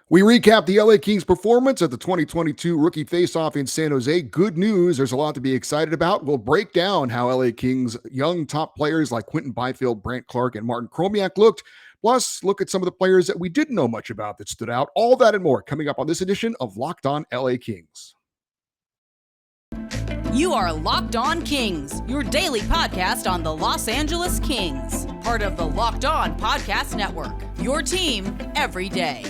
We recap the LA Kings performance at the 2022 Rookie Faceoff in San Jose. Good news, there's a lot to be excited about. We'll break down how LA Kings young top players like Quentin Byfield, Brandt Clarke, and Martin Chromiak looked. Plus, look at some of the players that we didn't know much about that stood out. All that and more coming up on this edition of Locked On LA Kings. You are Locked On Kings, your daily podcast on the Los Angeles Kings, part of the Locked On Podcast Network, your team every day.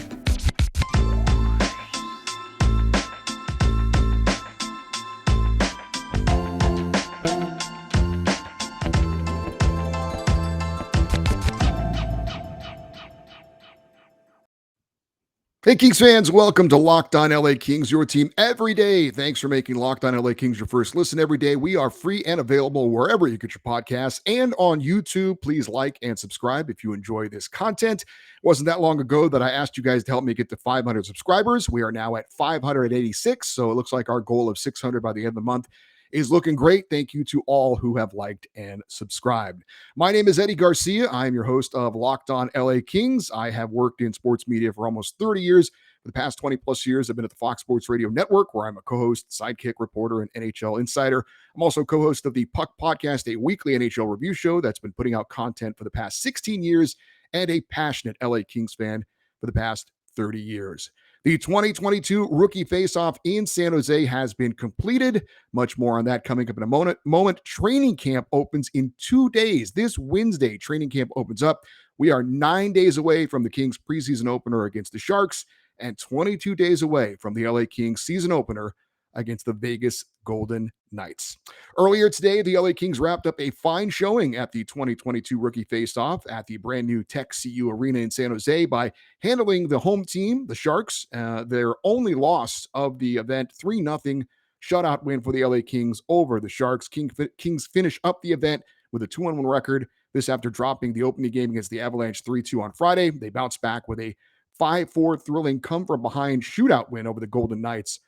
Hey, Kings fans, welcome to Locked On LA Kings, your team every day. Thanks for making Locked On LA Kings your first listen every day. We are free and available wherever you get your podcasts and on YouTube. Please like and subscribe if you enjoy this content. It wasn't that long ago that I asked you guys to help me get to 500 subscribers. We are now at 586, so it looks like our goal of 600 by the end of the month is looking great. Thank you to all who have liked and subscribed. My name is Eddie Garcia. I am your host of Locked On LA Kings. I have worked in sports media for almost 30 years. For the past 20 plus years, I've been at the Fox Sports Radio Network, where I'm a co-host, sidekick reporter, and NHL insider. I'm also co-host of the Puck Podcast, a weekly NHL review show that's been putting out content for the past 16 years, and a passionate LA Kings fan for the past 30 years. The 2022 Rookie Faceoff in San Jose has been completed. Much more on that coming up in a moment. Training camp opens in 2 days. This Wednesday, training camp opens up. We are 9 days away from the Kings preseason opener against the Sharks and 22 days away from the LA Kings season opener against the Vegas Golden Knights. Earlier today, the LA Kings wrapped up a fine showing at the 2022 Rookie Faceoff at the brand new Tech CU Arena in San Jose by handling the home team, the Sharks, their only loss of the event, 3-0 shutout win for the LA Kings over the Sharks. Kings finish up the event with a 2-1 record. This after dropping the opening game against the Avalanche 3-2 on Friday. They bounce back with a 5-4 thrilling come-from-behind shootout win over the Golden Knights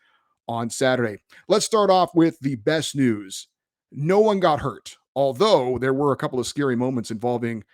on Saturday. Let's start off with the best news. No one got hurt, although there were a couple of scary moments involving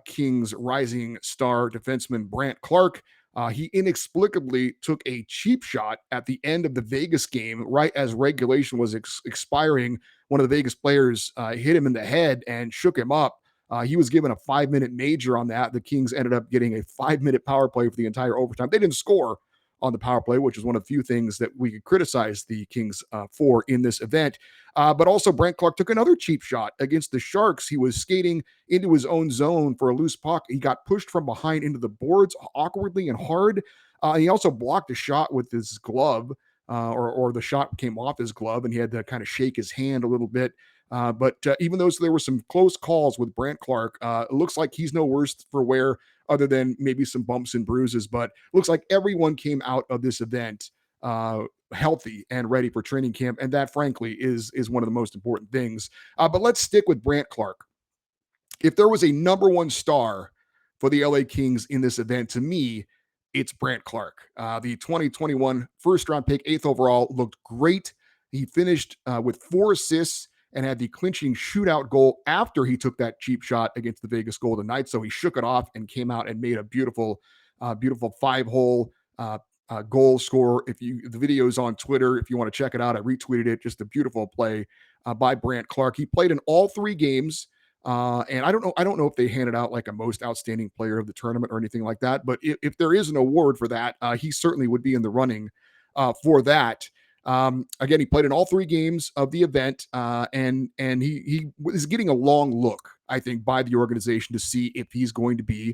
Kings rising star defenseman Brant Clarke. He inexplicably took a cheap shot at the end of the Vegas game, right as regulation was expiring. One of the Vegas players hit him in the head and shook him up. He was given a 5-minute major on that. The Kings ended up getting a 5-minute power play for the entire overtime. They didn't score on the power play, which is one of the few things that we could criticize the Kings for in this event. But also Brandt Clarke took another cheap shot against the Sharks. He was skating into his own zone for a loose puck. He got pushed from behind into the boards awkwardly and hard. He also blocked a shot with his glove, or the shot came off his glove, and he had to kind of shake his hand a little bit. But even though there were some close calls with Brandt Clarke, it looks like he's no worse for wear other than maybe some bumps and bruises. But it looks like everyone came out of this event healthy and ready for training camp. And that, frankly, is one of the most important things. But let's stick with Brandt Clarke. If there was a number one star for the LA Kings in this event, to me, it's Brandt Clarke. The 2021 first-round pick, 8th overall, looked great. He finished with 4 assists and had the clinching shootout goal after he took that cheap shot against the Vegas Golden Knights. So he shook it off and came out and made a beautiful 5-hole goal score. The video is on Twitter, if you want to check it out, I retweeted it. Just a beautiful play by Brandt Clarke. He played in all 3 games. And I don't know if they handed out like a most outstanding player of the tournament or anything like that. But if there is an award for that, he certainly would be in the running for that. Again, he played in all 3 games of the event, and he is getting a long look, I think, by the organization to see if he's going to be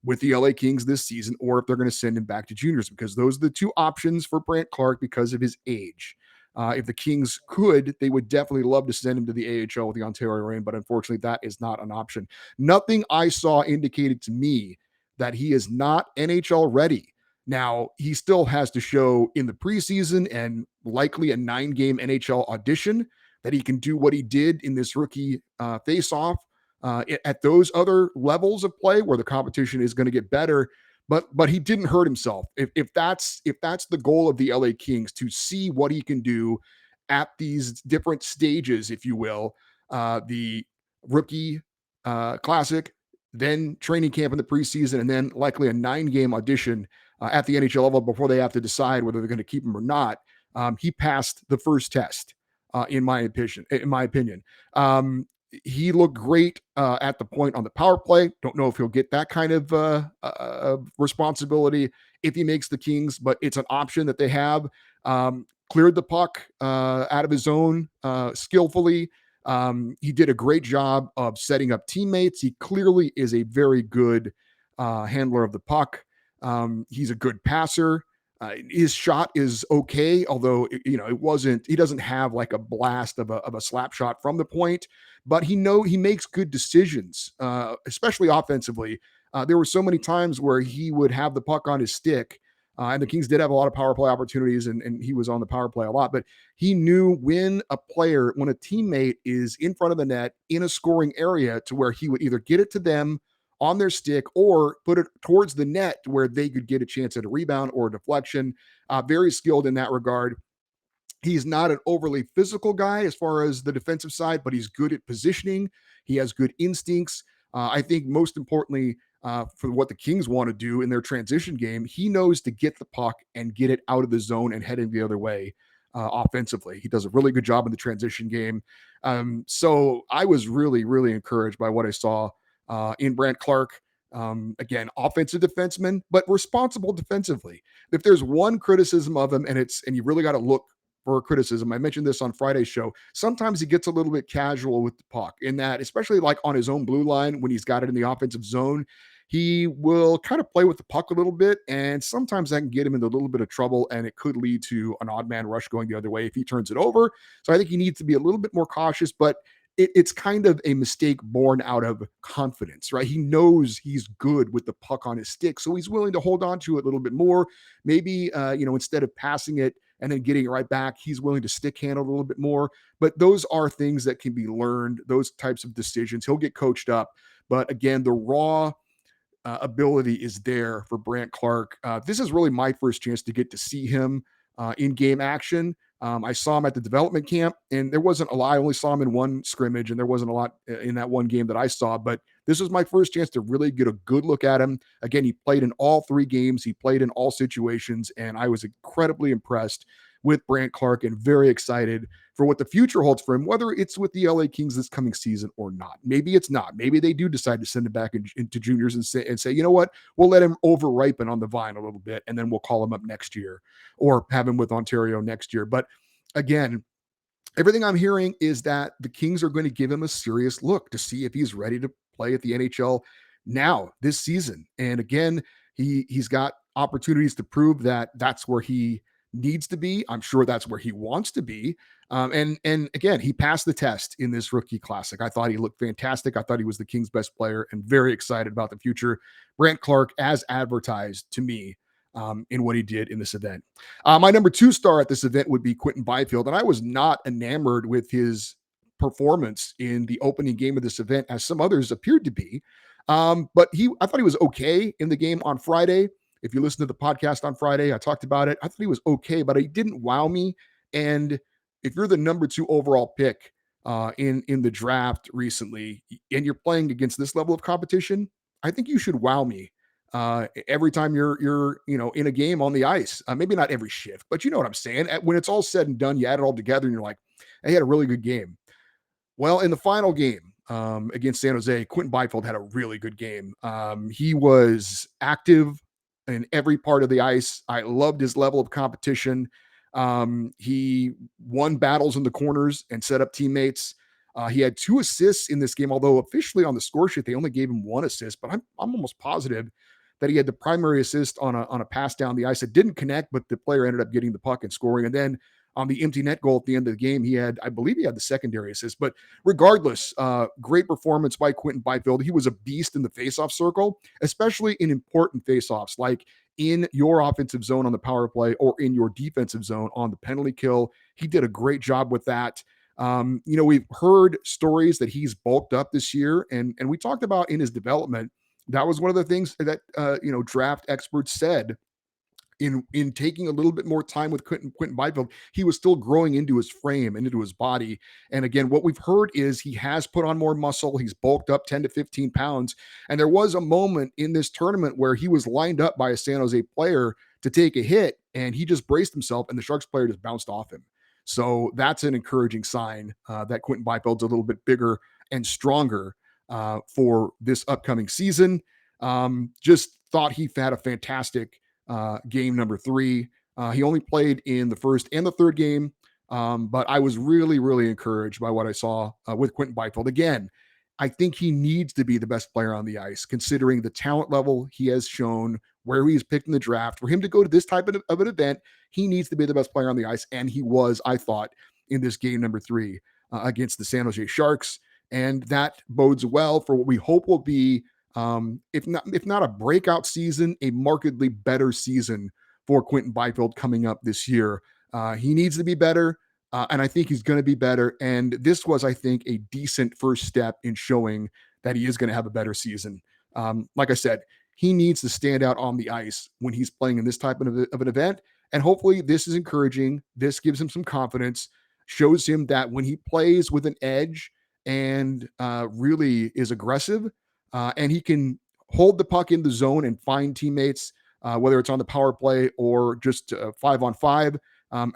with the LA Kings this season or if they're going to send him back to juniors, because those are the 2 options for Brandt Clarke because of his age. If the Kings could, they would definitely love to send him to the AHL with the Ontario Reign, but unfortunately that is not an option. Nothing I saw indicated to me that he is not NHL ready. Now, he still has to show in the preseason and likely a 9-game NHL audition that he can do what he did in this rookie face-off at those other levels of play where the competition is going to get better. But he didn't hurt himself. If that's the goal of the LA Kings, to see what he can do at these different stages, if you will, the rookie classic, then training camp in the preseason, and then likely a 9-game audition at the NHL level before they have to decide whether they're going to keep him or not. He passed the first test, in my opinion. He looked great at the point on the power play. Don't know if he'll get that kind of responsibility if he makes the Kings, but it's an option that they have. Cleared the puck out of his zone skillfully. He did a great job of setting up teammates. He clearly is a very good handler of the puck. He's a good passer. His shot is okay, although it wasn't. He doesn't have like a blast of a slap shot from the point, but he makes good decisions, especially offensively. There were so many times where he would have the puck on his stick, and the Kings did have a lot of power play opportunities, and he was on the power play a lot. But he knew when a teammate is in front of the net in a scoring area, to where he would either get it to them on their stick or put it towards the net where they could get a chance at a rebound or a deflection. Very skilled in that regard. He's not an overly physical guy as far as the defensive side, but he's good at positioning. He has good instincts. I think most importantly, for what the Kings want to do in their transition game, he knows to get the puck and get it out of the zone and heading the other way offensively. He does a really good job in the transition game. So I was really, really encouraged by what I saw in Brandt Clarke. Again, offensive defenseman, but responsible defensively. If there's one criticism of him, and you really got to look for criticism. I mentioned this on Friday's show. Sometimes he gets a little bit casual with the puck, in that, especially like on his own blue line, when he's got it in the offensive zone, he will kind of play with the puck a little bit. And sometimes that can get him into a little bit of trouble, and it could lead to an odd man rush going the other way if he turns it over. So I think he needs to be a little bit more cautious, but it's kind of a mistake born out of confidence, right? He knows he's good with the puck on his stick, so he's willing to hold on to it a little bit more. Maybe, instead of passing it and then getting it right back, he's willing to stick handle a little bit more. But those are things that can be learned, those types of decisions. He'll get coached up. But again, the raw ability is there for Brant Clarke. This is really my first chance to get to see him in game action. I saw him at the development camp, and there wasn't a lot. I only saw him in one scrimmage, and there wasn't a lot in that one game that I saw. But this was my first chance to really get a good look at him. Again, he played in all 3 games. He played in all situations, and I was incredibly impressed with Brant Clarke and very excited for what the future holds for him, whether it's with the LA Kings this coming season or not. Maybe it's not. Maybe they do decide to send him back into juniors and say, you know what, we'll let him over-ripen on the vine a little bit, and then we'll call him up next year or have him with Ontario next year. But again, everything I'm hearing is that the Kings are going to give him a serious look to see if he's ready to play at the NHL now this season. And again, he's got opportunities to prove that that's where he needs to be. I'm sure that's where he wants to be. And again, he passed the test in this rookie classic. I thought he looked fantastic. I thought he was the Kings' best player, and very excited about the future. Brant Clarke, as advertised to me, in what he did in this event. My number 2 star at this event would be Quentin Byfield, and I was not enamored with his performance in the opening game of this event, as some others appeared to be. But I thought he was okay in the game on Friday. If you listen to the podcast on Friday, I talked about it. I thought he was okay, but he didn't wow me. And if you're the number 2 overall pick in the draft recently, and you're playing against this level of competition, I think you should wow me every time you're in a game on the ice. Maybe not every shift, but you know what I'm saying. When it's all said and done, you add it all together, and you're like, hey, he had a really good game. Well, in the final game against San Jose, Quentin Byfield had a really good game. He was active in every part of the ice. I loved his level of competition. He won battles in the corners and set up teammates. He had 2 assists in this game, although officially on the score sheet, they only gave him 1 assist, but I'm almost positive that he had the primary assist on a pass down the ice. It didn't connect, but the player ended up getting the puck and scoring. And then on the empty net goal at the end of the game, I believe he had the secondary assist. But regardless, great performance by Quentin Byfield. He was a beast in the faceoff circle, especially in important faceoffs, like in your offensive zone on the power play or in your defensive zone on the penalty kill. He did a great job with that. We've heard stories that he's bulked up this year, and we talked about in his development. That was one of the things that draft experts said in taking a little bit more time with Quentin Byfield, he was still growing into his frame and into his body. And again, what we've heard is he has put on more muscle. He's bulked up 10 to 15 pounds. And there was a moment in this tournament where he was lined up by a San Jose player to take a hit, and he just braced himself, and the Sharks player just bounced off him. So that's an encouraging sign that Quentin Byfield's a little bit bigger and stronger for this upcoming season. Just thought he had a fantastic game number 3. He only played in the first and the third game, but I was really, really encouraged by what I saw with Quentin Byfield. Again, I think he needs to be the best player on the ice, considering the talent level he has shown, where he's picked in the draft. For him to go to this type of an event, he needs to be the best player on the ice, and he was, I thought, in this game number 3 against the San Jose Sharks. And that bodes well for what we hope will be, if not a breakout season, a markedly better season for Quentin Byfield coming up this year. He needs to be better, and I think he's going to be better. And this was, I think, a decent first step in showing that he is going to have a better season. Like I said, he needs to stand out on the ice when he's playing in this type of an event. And hopefully this is encouraging. This gives him some confidence, shows him that when he plays with an edge and really is aggressive, and he can hold the puck in the zone and find teammates, whether it's on the power play or just 5-on-5.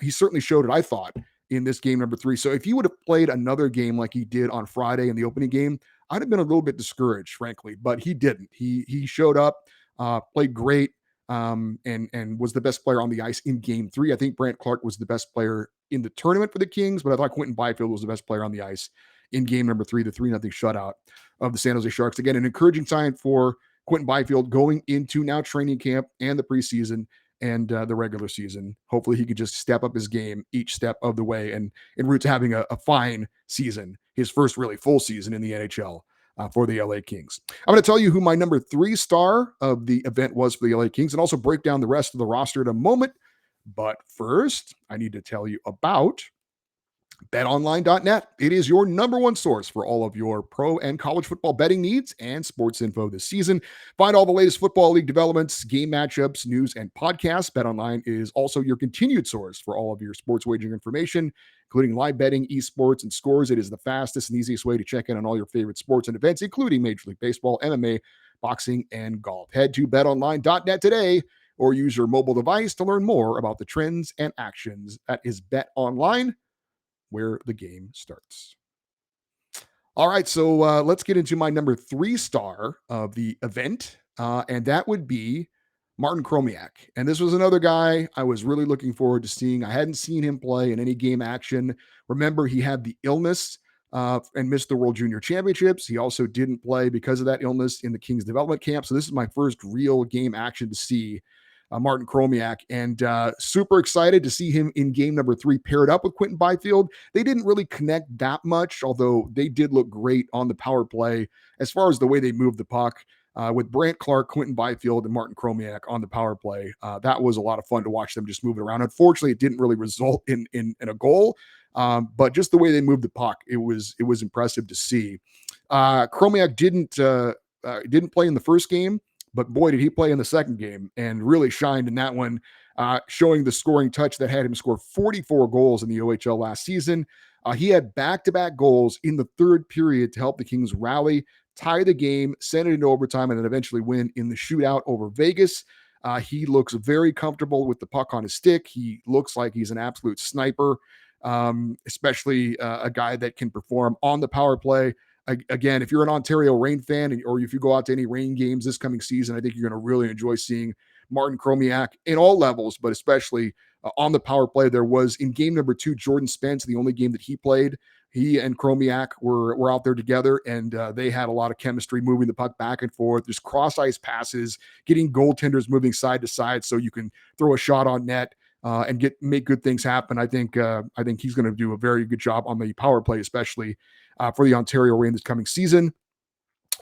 He certainly showed it, I thought, in this game number 3. So if he would have played another game like he did on Friday in the opening game, I'd have been a little bit discouraged, frankly, but he didn't. He showed up, played great, and was the best player on the ice in game 3. I think Brandt Clarke was the best player in the tournament for the Kings, but I thought Quentin Byfield was the best player on the ice in game number 3, the 3-0 shutout of the San Jose Sharks. Again, an encouraging sign for Quentin Byfield going into now training camp and the preseason and the regular season. Hopefully he could just step up his game each step of the way and en route to having a fine season, his first really full season in the NHL for the LA Kings. I'm going to tell you who my number 3 star of the event was for the LA Kings and also break down the rest of the roster in a moment. But first, I need to tell you about BetOnline.net. It is your number one source for all of your pro and college football betting needs and sports info this season. Find all the latest football league developments, game matchups, news, and podcasts. BetOnline is also your continued source for all of your sports wagering information, including live betting, esports, and scores. It is the fastest and easiest way to check in on all your favorite sports and events, including Major League Baseball, MMA, boxing, and golf. Head to BetOnline.net today or use your mobile device to learn more about the trends and actions. That is BetOnline, where the game starts. All right, so let's get into my number 3 star of the event, and that would be Martin Chromiak. And this was another guy I was really looking forward to seeing. I hadn't seen him play in any game action. Remember, he had the illness and missed the World Junior Championships. He also didn't play because of that illness in the Kings development camp. So this is my first real game action to see Martin Chromiak, and super excited to see him in game number 3 paired up with Quentin Byfield. They didn't really connect that much, although they did look great on the power play as far as the way they moved the puck. With Brant Clarke, Quentin Byfield, and Martin Chromiak on the power play. That was a lot of fun to watch them just moving around. Unfortunately, it didn't really result in a goal, but just the way they moved the puck, it was impressive to see. Chromiak didn't play in the first game, but boy, did he play in the second game and really shined in that one, showing the scoring touch that had him score 44 goals in the OHL last season. He had back-to-back goals in the third period to help the Kings rally, tie the game, send it into overtime, and then eventually win in the shootout over Vegas. He looks very comfortable with the puck on his stick. He looks like he's an absolute sniper, especially a guy that can perform on the power play. Again, if you're an Ontario Reign fan or if you go out to any Reign games this coming season, I think you're going to really enjoy seeing Martin Chromiak in all levels, but especially on the power play. There was in game number 2, Jordan Spence, the only game that he played. He and Chromiak were out there together, and they had a lot of chemistry moving the puck back and forth. There's cross-ice passes, getting goaltenders moving side to side so you can throw a shot on net and make good things happen. I think he's going to do a very good job on the power play, especially for the Ontario Reign this coming season.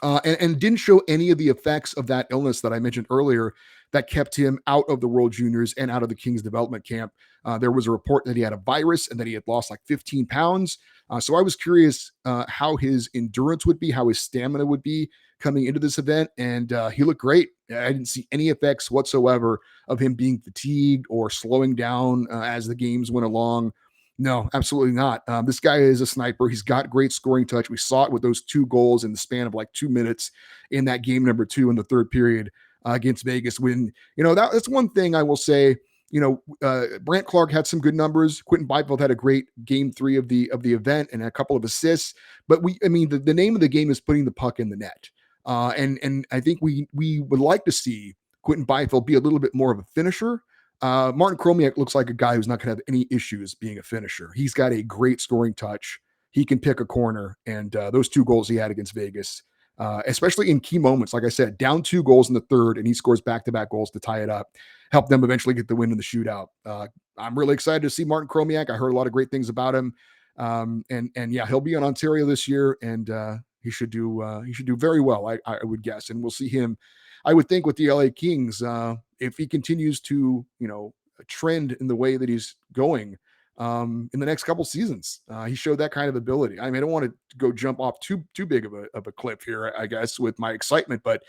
And didn't show any of the effects of that illness that I mentioned earlier that kept him out of the World Juniors and out of the Kings development camp. There was a report that he had a virus and that he had lost like 15 pounds. So I was curious how his endurance would be, how his stamina would be coming into this event, and he looked great. I didn't see any effects whatsoever of him being fatigued or slowing down as the games went along. No, absolutely not. This guy is a sniper. He's got great scoring touch. We saw it with those 2 goals in the span of like 2 minutes in that game number 2 in the third period against Vegas. When, that's one thing I will say. Brant Clarke had some good numbers. Quentin Byfield had a great game 3 of the event and a couple of assists. But the name of the game is putting the puck in the net. And I think we would like to see Quentin Byfield be a little bit more of a finisher. Martin Chromiak looks like a guy who's not going to have any issues being a finisher. He's got a great scoring touch. He can pick a corner, and those 2 goals he had against Vegas, especially in key moments, like I said, down 2 goals in the third, and he scores back-to-back goals to tie it up, help them eventually get the win in the shootout. I'm really excited to see Martin Chromiak. I heard a lot of great things about him, and yeah, he'll be in Ontario this year, and he should do very well, I would guess, and we'll see him. I would think with the LA Kings, if he continues to, trend in the way that he's going in the next couple seasons, he showed that kind of ability. I don't want to go jump off too big of a cliff here, I guess, with my excitement, but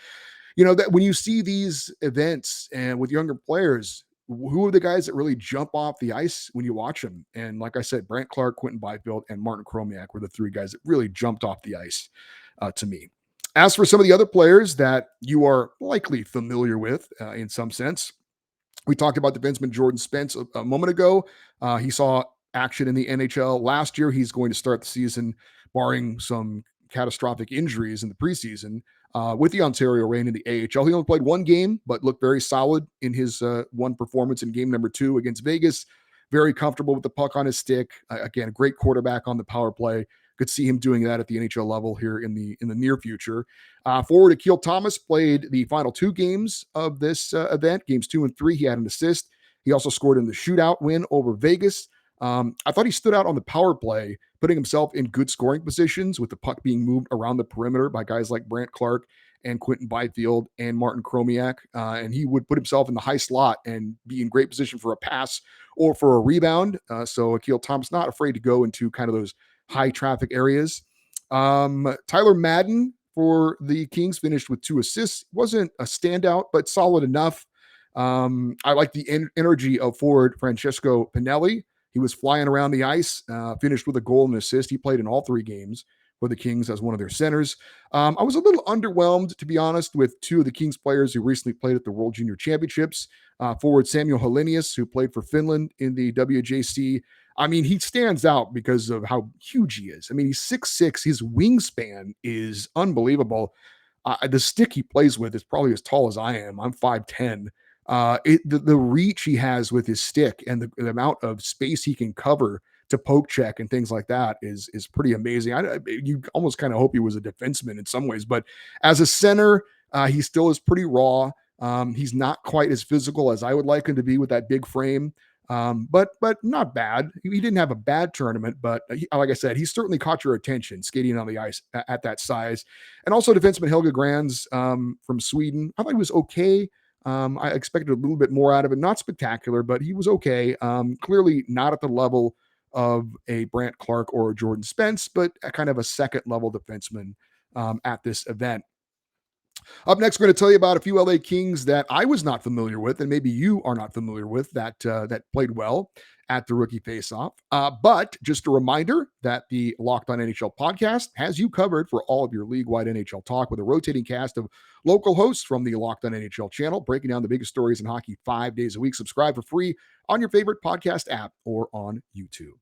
that when you see these events and with younger players, who are the guys that really jump off the ice when you watch them? And like I said, Brandt Clarke, Quentin Byfield, and Martin Chromiak were the 3 guys that really jumped off the ice to me. As for some of the other players that you are likely familiar with in some sense, we talked about defenseman Jordan Spence a moment ago. He saw action in the NHL last year. He's going to start the season, barring some catastrophic injuries in the preseason, with the Ontario Reign in the AHL. He only played 1 game, but looked very solid in his one performance in game number 2 against Vegas. Very comfortable with the puck on his stick. Again, a great quarterback on the power play. Could see him doing that at the NHL level here in the near future. Forward Akil Thomas played the final 2 games of this event, games 2 and 3. He had an assist. He also scored in the shootout win over Vegas. I thought he stood out on the power play, putting himself in good scoring positions with the puck being moved around the perimeter by guys like Brandt Clarke and Quentin Byfield and Martin Chromiak. And he would put himself in the high slot and be in great position for a pass or for a rebound. So Akil Thomas not afraid to go into kind of those high traffic areas. Tyler Madden for the Kings finished with 2 assists. Wasn't a standout, but solid enough. I like the energy of forward Francesco Pinelli. He was flying around the ice, finished with a goal and an assist. He played in all 3 games for the Kings as one of their centers. I was a little underwhelmed, to be honest, with 2 of the Kings players who recently played at the World Junior Championships. Forward Samuel Helenius, who played for Finland in the WJC. He stands out because of how huge he is. He's 6'6". His wingspan is unbelievable. The stick he plays with is probably as tall as I am. I'm 5'10". The reach he has with his stick and the amount of space he can cover to poke check and things like that is pretty amazing. You almost kind of hope he was a defenseman in some ways, but as a center, he still is pretty raw. He's not quite as physical as I would like him to be with that big frame. But not bad. He didn't have a bad tournament, but like I said, he certainly caught your attention skating on the ice at that size. And also defenseman Helge Grans from Sweden. I thought he was okay. I expected a little bit more out of it. Not spectacular, but he was okay. Clearly not at the level of a Brandt Clarke or a Jordan Spence, but a kind of a second level defenseman at this event. Up next, we're going to tell you about a few LA Kings that I was not familiar with, and maybe you are not familiar with, that played well at the Rookie Faceoff. But just a reminder that the Locked On NHL podcast has you covered for all of your league-wide NHL talk with a rotating cast of local hosts from the Locked On NHL channel, breaking down the biggest stories in hockey 5 days a week. Subscribe for free on your favorite podcast app or on YouTube.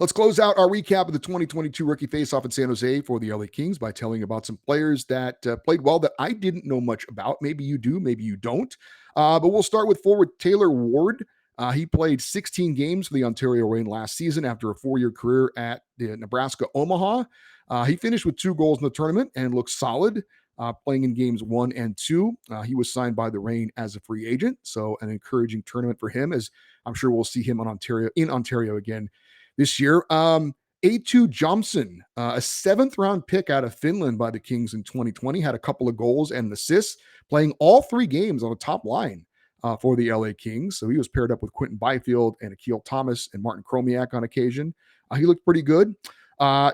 Let's close out our recap of the 2022 Rookie Faceoff in San Jose for the LA Kings by telling you about some players that played well that I didn't know much about. Maybe you do, maybe you don't. But we'll start with forward Taylor Ward. He played 16 games for the Ontario Reign last season after a 4-year career at the Nebraska Omaha. He finished with 2 goals in the tournament and looked solid, playing in games 1 and 2. He was signed by the Reign as a free agent, so an encouraging tournament for him, as I'm sure we'll see him in Ontario again this year. A2 Johnson, a 7th round pick out of Finland by the Kings in 2020, had a couple of goals and an assist, playing all 3 games on the top line for the LA Kings. So he was paired up with Quentin Byfield and Akil Thomas and Martin Chromiak on occasion. He looked pretty good.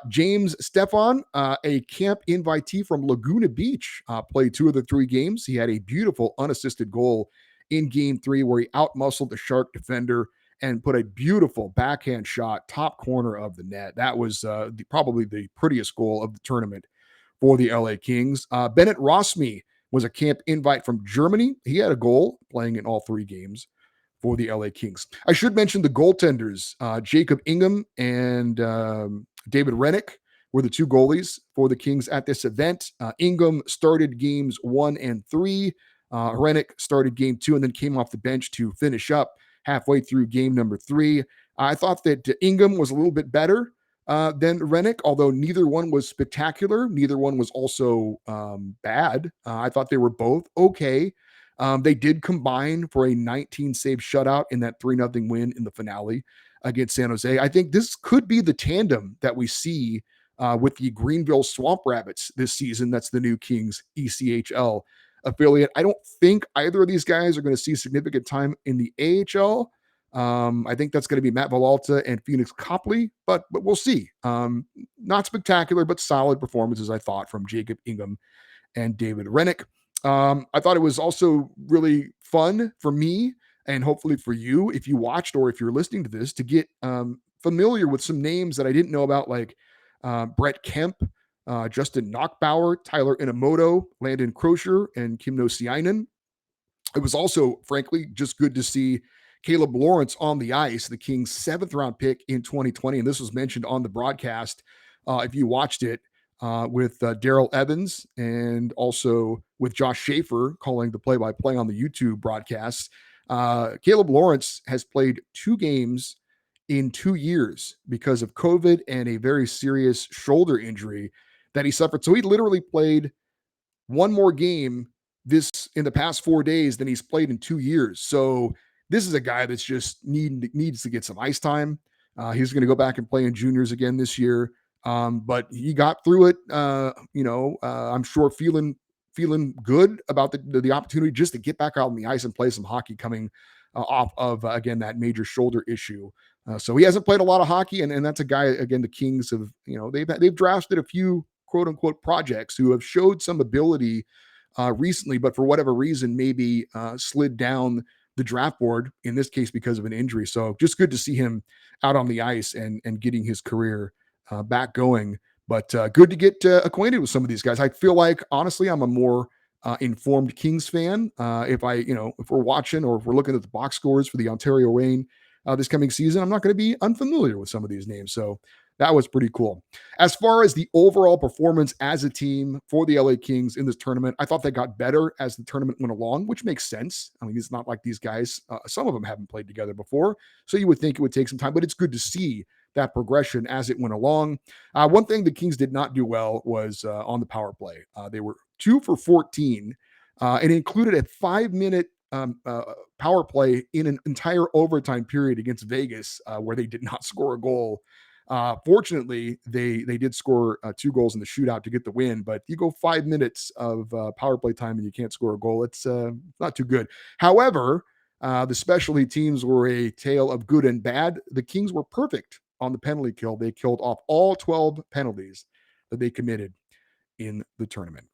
James Stefan, a camp invitee from Laguna Beach, played 2 of the 3 games. He had a beautiful unassisted goal in game 3 where he outmuscled the Shark defender and put a beautiful backhand shot top corner of the net. That was probably the prettiest goal of the tournament for the LA Kings. Bennett Rossme was a camp invite from Germany. He had a goal playing in all 3 games for the LA Kings. I should mention the goaltenders. Jacob Ingham and David Rennick were the 2 goalies for the Kings at this event. Ingham started games 1 and 3. Rennick started game 2 and then came off the bench to finish up halfway through game number 3. I thought that Ingham was a little bit better than Rennick, although neither one was spectacular. Neither one was also bad. I thought they were both okay. They did combine for a 19-save shutout in that 3-0 win in the finale against San Jose. I think this could be the tandem that we see with the Greenville Swamp Rabbits this season. That's the new Kings ECHL affiliate. I don't think either of these guys are going to see significant time in the AHL. I think that's going to be Matt Villalta and Phoenix Copley, but we'll see. Not spectacular, but solid performances, I thought, from Jacob Ingham and David Rennick. I thought it was also really fun for me and hopefully for you, if you watched or if you're listening to this, to get familiar with some names that I didn't know about, like Brett Kemp, Justin Knockbauer, Tyler Inamoto, Landon Crozier, and Kimno Siainen. It was also, frankly, just good to see Caleb Lawrence on the ice, the Kings' 7th-round pick in 2020. And this was mentioned on the broadcast, if you watched it, with Daryl Evans and also with Josh Schaefer calling the play-by-play on the YouTube broadcasts. Caleb Lawrence has played 2 games in 2 years because of COVID and a very serious shoulder injury that he suffered. So he literally played 1 more game in the past 4 days than he's played in 2 years. So this is a guy that's just needs to get some ice time. He's going to go back and play in juniors again this year. But he got through it, I'm sure feeling good about the opportunity just to get back out on the ice and play some hockey coming off of, again, that major shoulder issue. So he hasn't played a lot of hockey, and that's a guy, again, the Kings have, they've drafted a few quote unquote projects who have showed some ability recently, but for whatever reason, maybe slid down the draft board, in this case, because of an injury. So just good to see him out on the ice and getting his career back going. But good to get acquainted with some of these guys. I feel like, honestly, I'm a more informed Kings fan. If we're watching or if we're looking at the box scores for the Ontario Reign this coming season, I'm not going to be unfamiliar with some of these names. So that was pretty cool. As far as the overall performance as a team for the LA Kings in this tournament, I thought they got better as the tournament went along, which makes sense. I mean, it's not like these guys, some of them haven't played together before, so you would think it would take some time, but it's good to see that progression as it went along. One thing the Kings did not do well was on the power play. They were 2 for 14, and included a 5-minute power play in an entire overtime period against Vegas, where they did not score a goal. Fortunately, they did score 2 goals in the shootout to get the win, but you go 5 minutes of power play time and you can't score a goal. It's not too good. However, the specialty teams were a tale of good and bad. The Kings were perfect on the penalty kill. They killed off all 12 penalties that they committed in the tournament.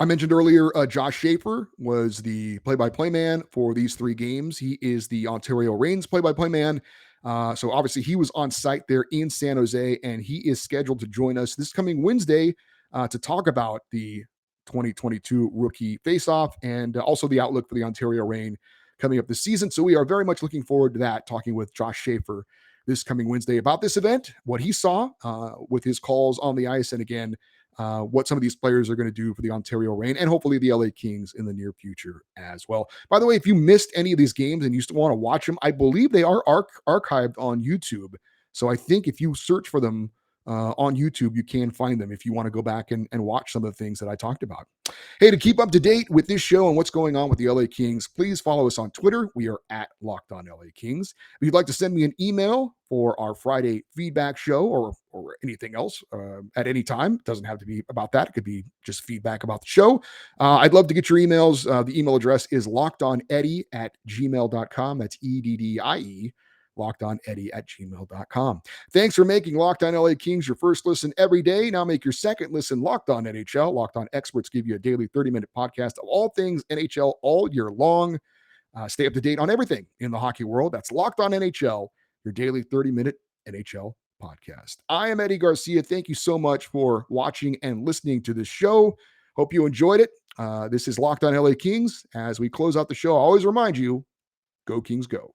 I mentioned earlier, Josh Schaefer was the play-by-play man for these 3 games. He is the Ontario Reign's play-by-play man. So obviously he was on site there in San Jose, and he is scheduled to join us this coming Wednesday to talk about the 2022 Rookie Faceoff and also the outlook for the Ontario Reign coming up this season. So we are very much looking forward to that, talking with Josh Schaefer this coming Wednesday about this event, what he saw with his calls on the ice, and again, what some of these players are going to do for the Ontario Reign and hopefully the LA Kings in the near future as well. By the way, if you missed any of these games and you still want to watch them, I believe they are archived on YouTube. So I think if you search for them on YouTube, you can find them if you want to go back and watch some of the things that I talked about. Hey, to keep up to date with this show and what's going on with the LA Kings, please follow us on Twitter. We are at Locked On LA Kings. If you'd like to send me an email for our Friday feedback show or anything else at any time, it doesn't have to be about that. It could be just feedback about the show. I'd love to get your emails. The email address is lockedoneddie@gmail.com. That's EDDIE lockedoneddie@gmail.com. Thanks for making Locked On LA Kings your first listen every day. Now make your second listen Locked On NHL. Locked On experts give you a daily 30-minute podcast of all things NHL all year long. Stay up to date on everything in the hockey world. That's Locked On NHL, your daily 30-minute NHL podcast. I am Eddie Garcia. Thank you so much for watching and listening to this show. Hope you enjoyed it. This is Locked On LA Kings. As we close out the show, I always remind you, go Kings go.